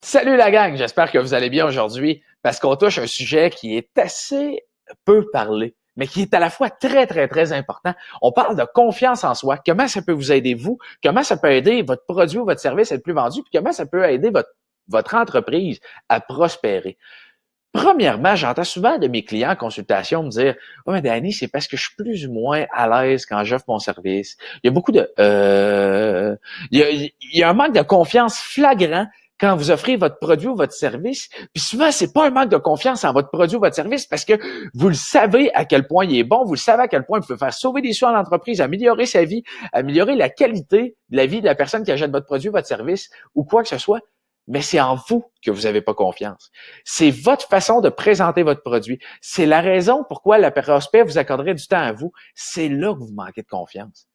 Salut la gang, j'espère que vous allez bien aujourd'hui parce qu'on touche un sujet qui est assez peu parlé, mais qui est à la fois très, très, très important. On parle de confiance en soi. Comment ça peut vous aider vous? Comment ça peut aider votre produit ou votre service à être plus vendu? Puis comment ça peut aider votre entreprise à prospérer? Premièrement, j'entends souvent de mes clients en consultation me dire « Ouais, mais Danny, c'est parce que je suis plus ou moins à l'aise quand j'offre mon service. » Il y a beaucoup de il y a un manque de confiance flagrant quand vous offrez votre produit ou votre service. Puis souvent, c'est pas un manque de confiance en votre produit ou votre service parce que vous le savez à quel point il est bon, vous le savez à quel point il peut faire sauver des sous à l'entreprise, améliorer sa vie, améliorer la qualité de la vie de la personne qui achète votre produit ou votre service ou quoi que ce soit. Mais c'est en vous que vous n'avez pas confiance. C'est votre façon de présenter votre produit. C'est la raison pourquoi le prospect vous accorderait du temps à vous. C'est là que vous manquez de confiance.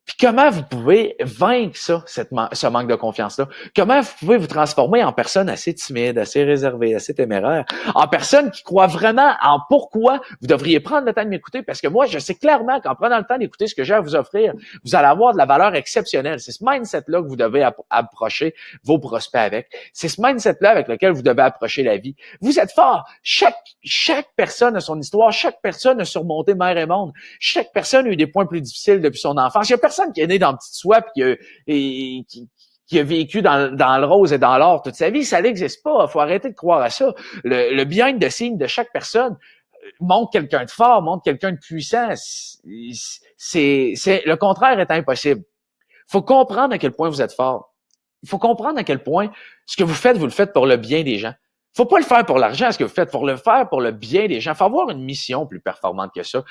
Puis comment vous pouvez vaincre ça, ce manque de confiance-là? Comment vous pouvez vous transformer en personne assez timide, assez réservée, assez téméraire, en personne qui croit vraiment en pourquoi vous devriez prendre le temps de m'écouter? Parce que moi, je sais clairement qu'en prenant le temps d'écouter ce que j'ai à vous offrir, vous allez avoir de la valeur exceptionnelle. C'est ce mindset-là que vous devez approcher vos prospects avec. C'est ce mindset-là avec lequel vous devez approcher la vie. Vous êtes fort. Chaque personne a son histoire. Chaque personne a surmonté mer et monde. Chaque personne a eu des points plus difficiles depuis son enfance. Il y a personne qui est né dans Petite Soie et qui a vécu dans le rose et dans l'or toute sa vie. Ça n'existe pas. Il faut arrêter de croire à ça. Le behind the scene de chaque personne montre quelqu'un de fort, montre quelqu'un de puissant. Le contraire est impossible. Il faut comprendre à quel point vous êtes fort. Il faut comprendre à quel point ce que vous le faites pour le bien des gens. Faut pas le faire pour l'argent, ce que vous faites, pour le faire pour le bien des gens. Faut avoir une mission plus performante que ça.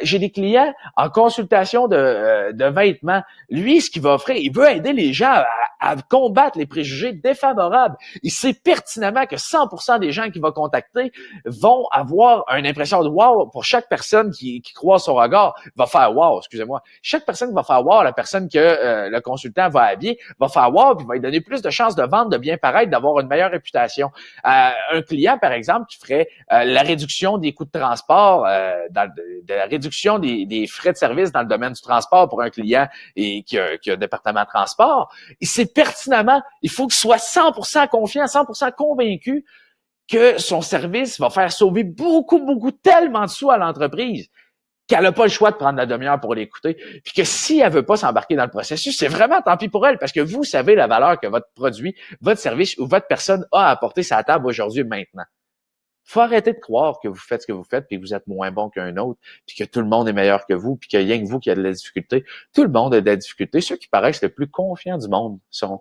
J'ai des clients en consultation de vêtements. Lui, ce qu'il va offrir, il veut aider les gens à combattre les préjugés défavorables. Il sait pertinemment que 100% des gens qu'il va contacter vont avoir une impression de wow pour chaque personne qui croise son regard. Va faire wow, excusez-moi. Chaque personne qui va faire wow, la personne que le consultant va habiller, va faire wow, puis va lui donner plus de chances de vendre, de bien paraître, d'avoir une meilleure réputation. Un client, par exemple, qui ferait la réduction des coûts de transport, de la réduction des frais de service dans le domaine du transport pour un client et qui a un département de transport, il sait pertinemment, il faut qu'il soit 100% confiant, 100% convaincu que son service va faire sauver beaucoup, tellement de sous à l'entreprise qu'elle n'a pas le choix de prendre la demi-heure pour l'écouter, puis que si elle veut pas s'embarquer dans le processus, c'est vraiment tant pis pour elle, parce que vous savez la valeur que votre produit, votre service ou votre personne a à apporter sur la table aujourd'hui et maintenant. Faut arrêter de croire que vous faites ce que vous faites, puis que vous êtes moins bon qu'un autre, puis que tout le monde est meilleur que vous, puis qu'il y a rien que vous qui a de la difficulté. Tout le monde a de la difficulté. Ceux qui paraissent le plus confiants du monde sont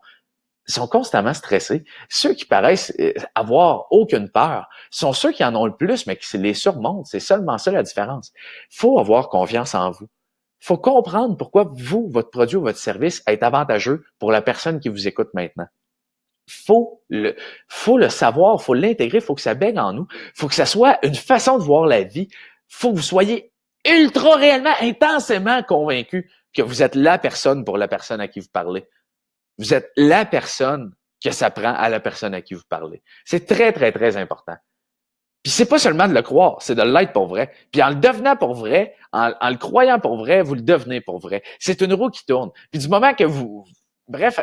constamment stressés. Ceux qui paraissent avoir aucune peur sont ceux qui en ont le plus, mais qui les surmontent. C'est seulement ça la différence. Il faut avoir confiance en vous. Il faut comprendre pourquoi vous, votre produit ou votre service est avantageux pour la personne qui vous écoute maintenant. Faut le savoir, faut l'intégrer, faut que ça baigne en nous, faut que ça soit une façon de voir la vie. Faut que vous soyez ultra réellement, intensément convaincu que vous êtes la personne pour la personne à qui vous parlez. Vous êtes la personne que ça prend à la personne à qui vous parlez. C'est très, très, très important. Puis c'est pas seulement de le croire, c'est de l'être pour vrai. Puis en le devenant pour vrai, en le croyant pour vrai, vous le devenez pour vrai. C'est une roue qui tourne. Puis du moment que bref,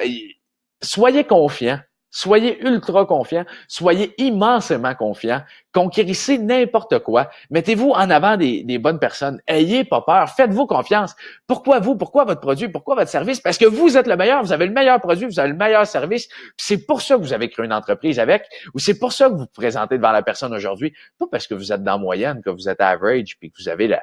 soyez confiants. Soyez ultra confiants, soyez immensément confiants, conquérissez n'importe quoi, mettez-vous en avant des bonnes personnes, ayez pas peur, faites-vous confiance. Pourquoi vous? Pourquoi votre produit? Pourquoi votre service? Parce que vous êtes le meilleur, vous avez le meilleur produit, vous avez le meilleur service, puis c'est pour ça que vous avez créé une entreprise avec, ou c'est pour ça que vous vous présentez devant la personne aujourd'hui, pas parce que vous êtes dans la moyenne, que vous êtes average, puis que vous avez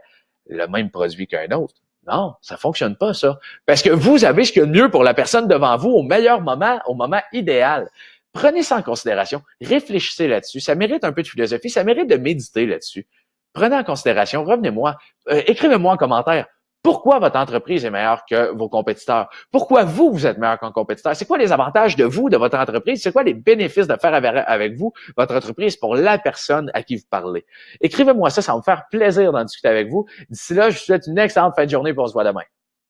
le même produit qu'un autre. Non, ça fonctionne pas, ça. Parce que vous avez ce qu'il y a de mieux pour la personne devant vous au meilleur moment, au moment idéal. Prenez ça en considération. Réfléchissez là-dessus. Ça mérite un peu de philosophie. Ça mérite de méditer là-dessus. Prenez en considération. Revenez-moi. Écrivez-moi en commentaire. Pourquoi votre entreprise est meilleure que vos compétiteurs? Pourquoi vous êtes meilleur qu'un compétiteur? C'est quoi les avantages de vous, de votre entreprise? C'est quoi les bénéfices de faire avec vous, votre entreprise, pour la personne à qui vous parlez? Écrivez-moi ça va me faire plaisir d'en discuter avec vous. D'ici là, je vous souhaite une excellente fin de journée et on se voit demain.